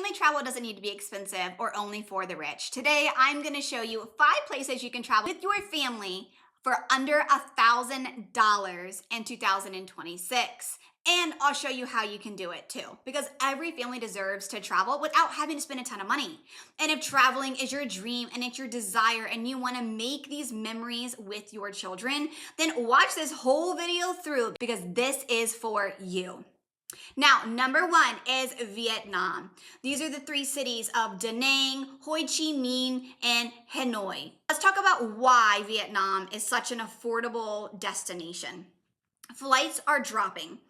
family travel doesn't need to be expensive or only for the rich. Today, I'm gonna show you 5 places you can travel with your family for under $1,000 in 2026. And I'll show you how you can do it too, because every family deserves to travel without having to spend a ton of money. And if traveling is your dream and it's your desire and you wanna make these memories with your children, then watch this whole video through because this is for you. Now, number 1 is Vietnam. These are the 3 cities of Da Nang, Ho Chi Minh, and Hanoi. Let's talk about why Vietnam is such an affordable destination. Flights are dropping.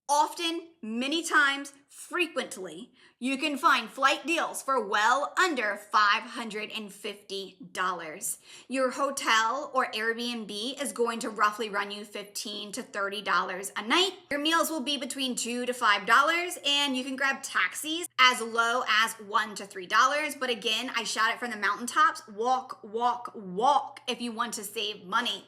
Often, many times, frequently, you can find flight deals for well under $550. Your hotel or Airbnb is going to roughly run you $15 to $30 a night. Your meals will be between $2 to $5, and you can grab taxis as low as $1 to $3. But again, I shout it from the mountaintops, walk, walk, walk if you want to save money.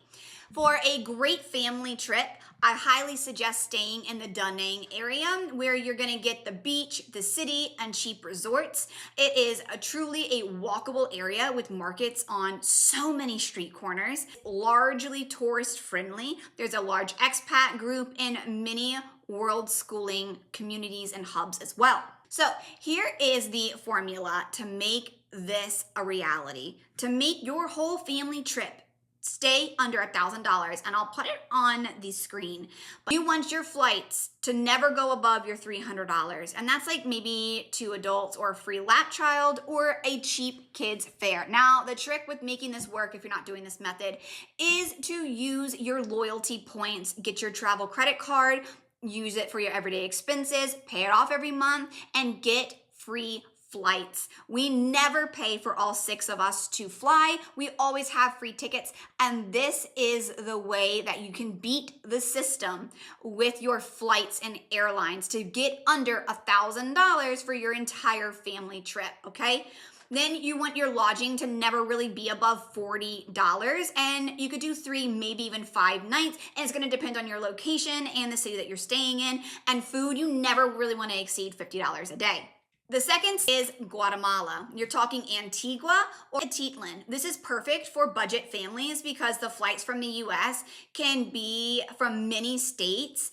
For a great family trip, I highly suggest staying in the Da Nang area where you're gonna get the beach, the city, and cheap resorts. It is truly a walkable area with markets on so many street corners, largely tourist friendly. There's a large expat group and many world schooling communities and hubs as well. So here is the formula to make this a reality, to make your whole family trip stay under $1,000, and I'll put it on the screen. But you want your flights to never go above your $300, and that's like maybe 2 adults or a free lap child or a cheap kids fare. Now, the trick with making this work, if you're not doing this method, is to use your loyalty points, get your travel credit card, use it for your everyday expenses, pay it off every month, and get free flights. We never pay for all 6 of us to fly. We always have free tickets, and this is the way that you can beat the system with your flights and airlines to get under $1,000 for your entire family trip, okay? Then you want your lodging to never really be above $40, and you could do 3, maybe even 5 nights, and it's gonna depend on your location and the city that you're staying in. And food, you never really wanna exceed $50 a day. The second is Guatemala. You're talking Antigua or Atitlan. This is perfect for budget families because the flights from the US can be from many states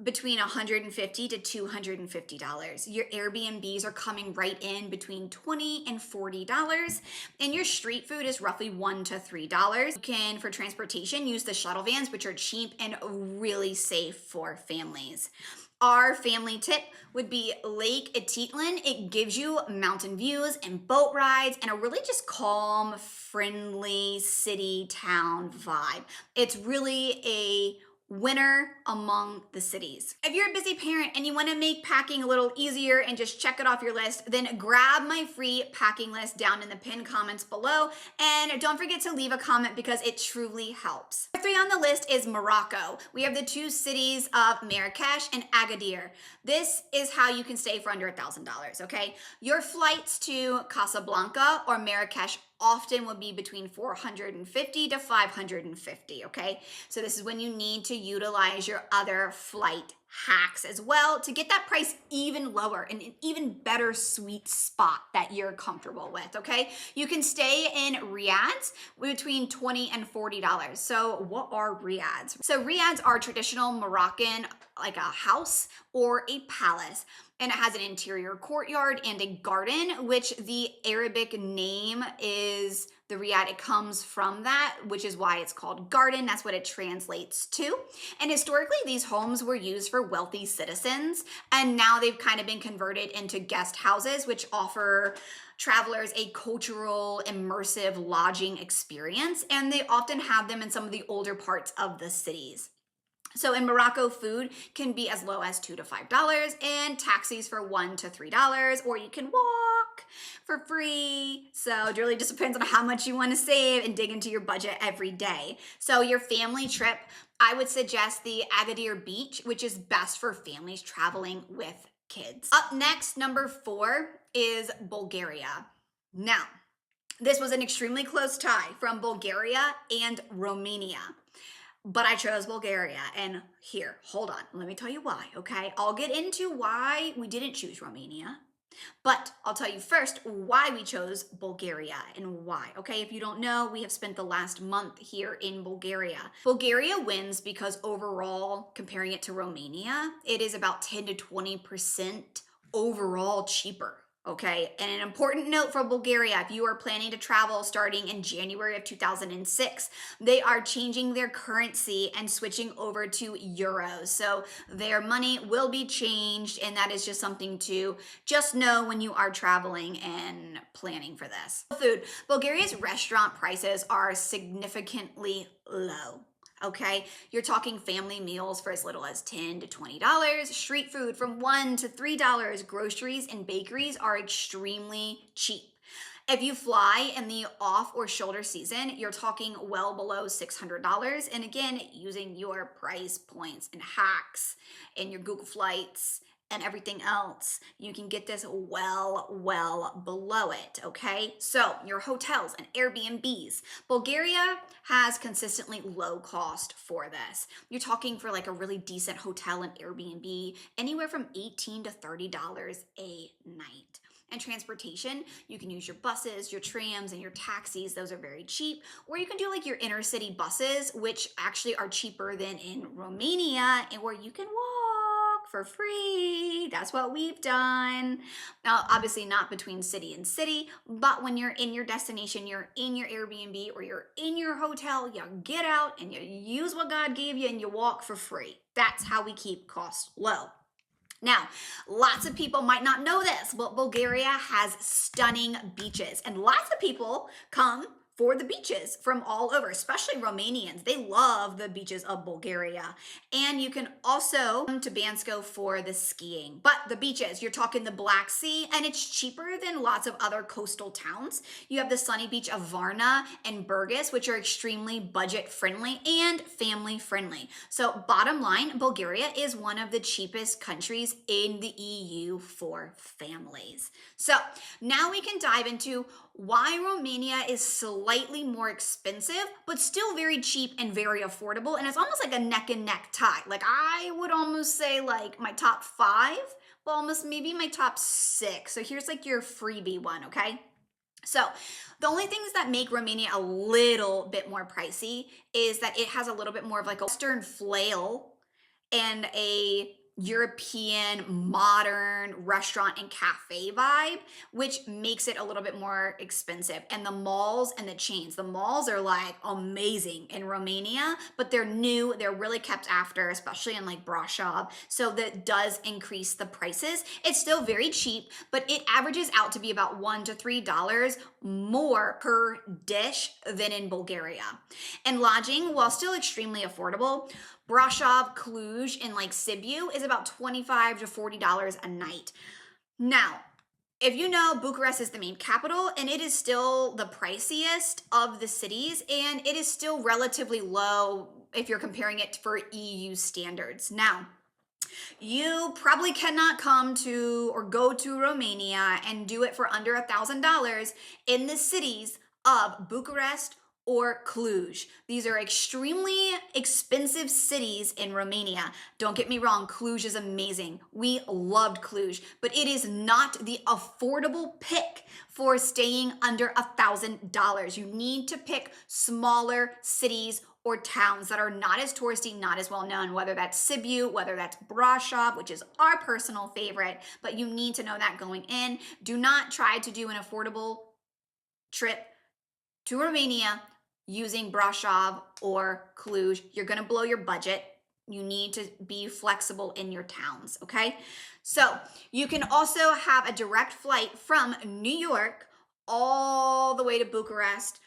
between $150 to $250. Your Airbnbs are coming right in between $20 and $40, and your street food is roughly $1 to $3. You can, for transportation, use the shuttle vans, which are cheap and really safe for families. Our family tip would be Lake Atitlan. It gives you mountain views and boat rides and a really just calm, friendly city town vibe. It's really a winner among the cities. If you're a busy parent and you want to make packing a little easier and just check it off your list, then grab my free packing list down in the pinned comments below, and don't forget to leave a comment because it truly helps. Number 3 on the list is Morocco. We have the 2 cities of Marrakesh and Agadir. This is how you can stay for under $1,000, okay? Your flights to Casablanca or Marrakesh often will be between $450 to $550, okay? So this is when you need to utilize your other flight hacks as well to get that price even lower and an even better sweet spot that you're comfortable with, okay? You can stay in Riads between $20 and $40. So what are Riads? So Riads are traditional Moroccan, like a house or a palace, and it has an interior courtyard and a garden, which the Arabic name is the Riad. It comes from that, which is why it's called garden. That's what it translates to. And historically, these homes were used for wealthy citizens, and now they've kind of been converted into guest houses, which offer travelers a cultural, immersive lodging experience, and they often have them in some of the older parts of the cities. So in Morocco, food can be as low as $2 to $5 and taxis for $1 to $3, or you can walk for free. So it really just depends on how much you want to save and dig into your budget every day. So your family trip, I would suggest the Agadir beach, which is best for families traveling with kids. Up next, number 4 is Bulgaria. Now, this was an extremely close tie from Bulgaria and Romania. But I chose Bulgaria, and here, hold on, let me tell you why, okay? I'll get into why we didn't choose Romania, But I'll tell you first why we chose Bulgaria and why. Okay, if you don't know, we have spent the last month here in Bulgaria. Bulgaria wins because overall, comparing it to Romania, it is about 10 to 20% overall cheaper. Okay, and an important note for Bulgaria, if you are planning to travel starting in January of 2006, they are changing their currency and switching over to euros. So their money will be changed, and that is just something to just know when you are traveling and planning for this. Food. Bulgaria's restaurant prices are significantly low. Okay, you're talking family meals for as little as $10 to $20, street food from $1 to $3, groceries and bakeries are extremely cheap. If you fly in the off or shoulder season, you're talking well below $600. And again, using your price points and hacks and your Google Flights and everything else, you can get this well below it, okay? So your hotels and Airbnbs. Bulgaria has consistently low cost for this. You're talking for like a really decent hotel and Airbnb, anywhere from $18 to $30 a night. And transportation, you can use your buses, your trams, and your taxis. Those are very cheap. Or you can do like your inner city buses, which actually are cheaper than in Romania, and where you can walk for free. That's what we've done. Now, obviously not between city and city, but when you're in your destination, you're in your Airbnb or you're in your hotel, you get out and you use what God gave you and you walk for free. That's how we keep costs low. Now, lots of people might not know this, but Bulgaria has stunning beaches, and lots of people come for the beaches from all over, especially Romanians. They love the beaches of Bulgaria. And you can also come to Bansko for the skiing. But the beaches, you're talking the Black Sea, and it's cheaper than lots of other coastal towns. You have the sunny beach of Varna and Burgas, which are extremely budget friendly and family friendly. So bottom line, Bulgaria is one of the cheapest countries in the EU for families. So now we can dive into why Romania is slightly more expensive, but still very cheap and very affordable. And it's almost like a neck and neck tie. Like I would almost say like my top 5, but almost maybe my top 6. So here's like your freebie one, okay? So the only things that make Romania a little bit more pricey is that it has a little bit more of like a Western flail and a European modern restaurant and cafe vibe, which makes it a little bit more expensive. And the malls and the chains, the malls are like amazing in Romania, but they're new, they're really kept after, especially in like Brasov. So that does increase the prices. It's still very cheap, but it averages out to be about $1 to $3 more per dish than in Bulgaria. And lodging, while still extremely affordable, Brasov, Cluj, and like Sibiu is about $25 to $40 a night. Now, if you know, Bucharest is the main capital, and it is still the priciest of the cities, and it is still relatively low if you're comparing it for EU standards. Now, you probably cannot come to or go to Romania and do it for under $1,000 in the cities of Bucharest or Cluj. These are extremely expensive cities in Romania. Don't get me wrong, Cluj is amazing. We loved Cluj, but it is not the affordable pick for staying under $1,000. You need to pick smaller cities or towns that are not as touristy, not as well known, whether that's Sibiu, whether that's Brasov, which is our personal favorite, but you need to know that going in. Do not try to do an affordable trip to Romania using Brasov or Cluj. You're gonna blow your budget. You need to be flexible in your towns, okay? So you can also have a direct flight from New York all the way to Bucharest,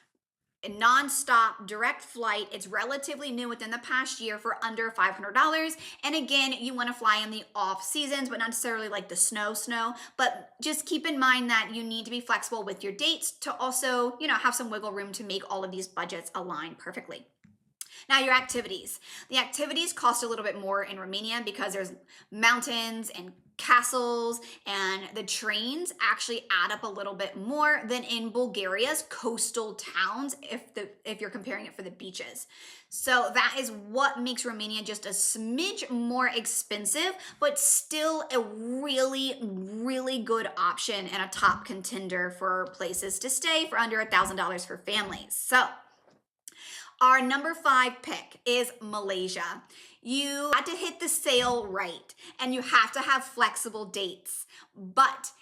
a non-stop direct flight. It's relatively new within the past year for under $500. And again, you want to fly in the off seasons, but not necessarily like the snow, but just keep in mind that you need to be flexible with your dates to also, have some wiggle room to make all of these budgets align perfectly. Now your activities. The activities cost a little bit more in Romania because there's mountains and castles, and the trains actually add up a little bit more than in Bulgaria's coastal towns if you're comparing it for the beaches. So that is what makes Romania just a smidge more expensive, but still a really, really good option and a top contender for places to stay for under $1,000 for families. So our number 5 pick is Malaysia. You have to hit the sale right, and you have to have flexible dates. But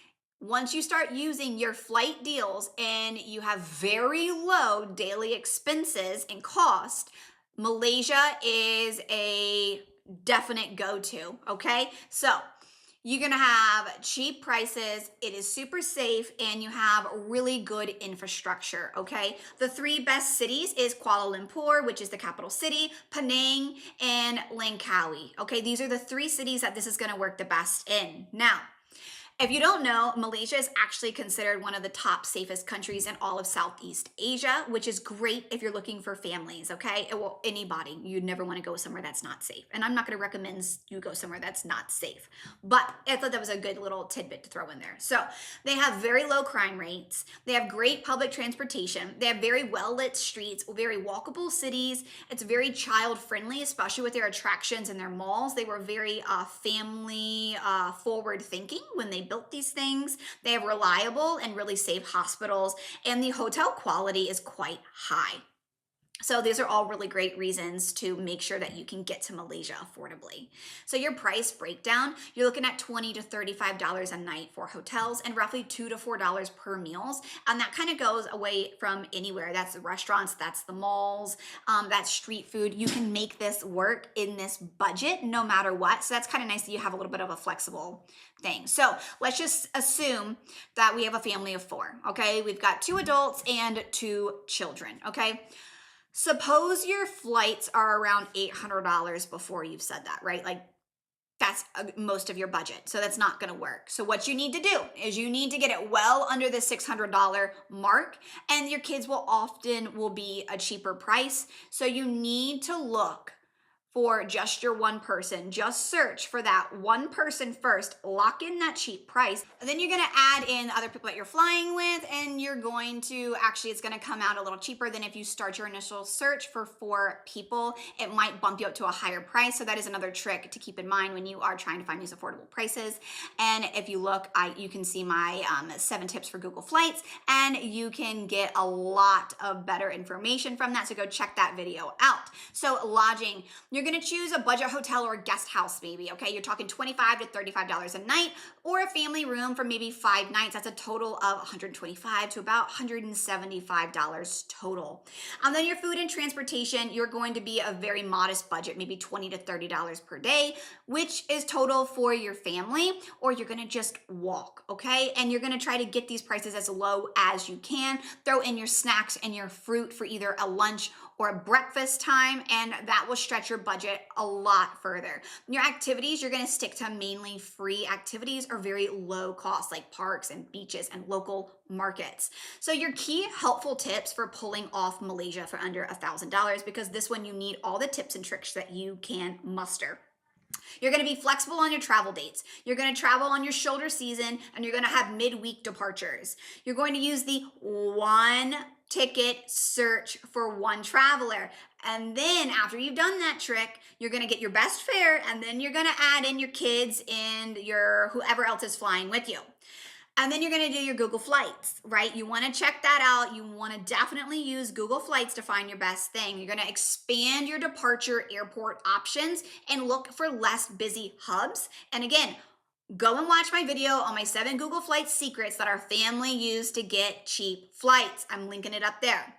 once you start using your flight deals and you have very low daily expenses and cost, Malaysia is a definite go-to, okay? So you're gonna have cheap prices, it is super safe, and you have really good infrastructure, okay? The 3 best cities is Kuala Lumpur, which is the capital city, Penang, and Langkawi, okay? These are the 3 cities that this is gonna work the best in. Now, if you don't know, Malaysia is actually considered one of the top safest countries in all of Southeast Asia, which is great if you're looking for families, okay? Well, anybody, you'd never want to go somewhere that's not safe. And I'm not going to recommend you go somewhere that's not safe. But I thought that was a good little tidbit to throw in there. So they have very low crime rates. They have great public transportation. They have very well-lit streets, very walkable cities. It's very child-friendly, especially with their attractions and their malls. They were very family forward-thinking when they built these things. They have reliable and really safe hospitals, and the hotel quality is quite high. So these are all really great reasons to make sure that you can get to Malaysia affordably. So your price breakdown, you're looking at $20 to $35 a night for hotels and roughly $2 to $4 per meals. And that kind of goes away from anywhere. That's the restaurants, that's the malls, that's street food. You can make this work in this budget no matter what. So that's kind of nice that you have a little bit of a flexible thing. So let's just assume that we have a family of 4, okay? We've got 2 adults and 2 children, okay? Suppose your flights are around $800 before you've said that, right? Like that's most of your budget. So that's not going to work. So what you need to do is you need to get it well under the $600 mark, and your kids will be a cheaper price. So you need to look for just your one person. Just search for that one person first, lock in that cheap price, and then you're gonna add in other people that you're flying with, and you're going to, actually it's gonna come out a little cheaper than if you start your initial search for 4 people. It might bump you up to a higher price, so that is another trick to keep in mind when you are trying to find these affordable prices. And if you look, you can see my 7 tips for Google Flights, and you can get a lot of better information from that, so go check that video out. So lodging, you're gonna choose a budget hotel or a guest house maybe, okay? You're talking $25 to $35 a night, or a family room for maybe 5 nights. That's a total of $125 to about $175 total. And then your food and transportation, you're going to be a very modest budget, maybe $20 to $30 per day, which is total for your family, or you're gonna just walk, okay? And you're gonna try to get these prices as low as you can. Throw in your snacks and your fruit for either a lunch or a breakfast time, and that will stretch your budget a lot further. Your activities, you're gonna stick to mainly free activities or very low cost, like parks and beaches and local markets. So your key helpful tips for pulling off Malaysia for under $1,000, because this one you need all the tips and tricks that you can muster. You're going to be flexible on your travel dates. You're going to travel on your shoulder season, and you're going to have midweek departures. You're going to use the one ticket search for one traveler. And then after you've done that trick, you're going to get your best fare, and then you're going to add in your kids and your whoever else is flying with you. And then you're going to do your Google Flights, right? You want to check that out. You want to definitely use Google Flights to find your best thing. You're going to expand your departure airport options and look for less busy hubs. And again, go and watch my video on my 7 Google Flights secrets that our family used to get cheap flights. I'm linking it up there.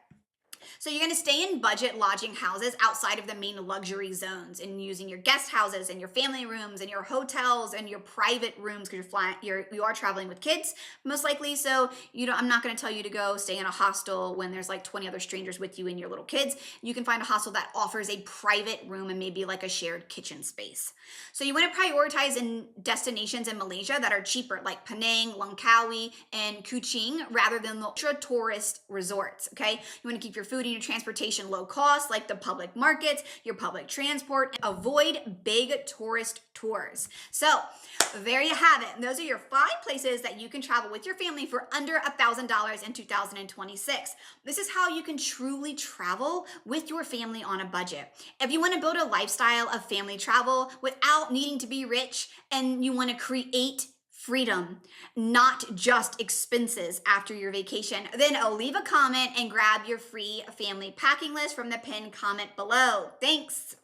So you're going to stay in budget lodging houses outside of the main luxury zones, and using your guest houses and your family rooms and your hotels and your private rooms, because you are traveling with kids most likely. So I'm not going to tell you to go stay in a hostel when there's like 20 other strangers with you and your little kids. You can find a hostel that offers a private room and maybe like a shared kitchen space. So you want to prioritize in destinations in Malaysia that are cheaper, like Penang, Langkawi, and Kuching, rather than the ultra tourist resorts. Okay, you want to keep your food food and your transportation low cost, like the public markets, your public transport. Avoid big tourist tours. So there you have it. And those are your 5 places that you can travel with your family for under $1,000 in 2026. This is how you can truly travel with your family on a budget. If you want to build a lifestyle of family travel without needing to be rich, and you want to create freedom, not just expenses after your vacation, then leave a comment and grab your free family packing list from the pinned comment below. Thanks.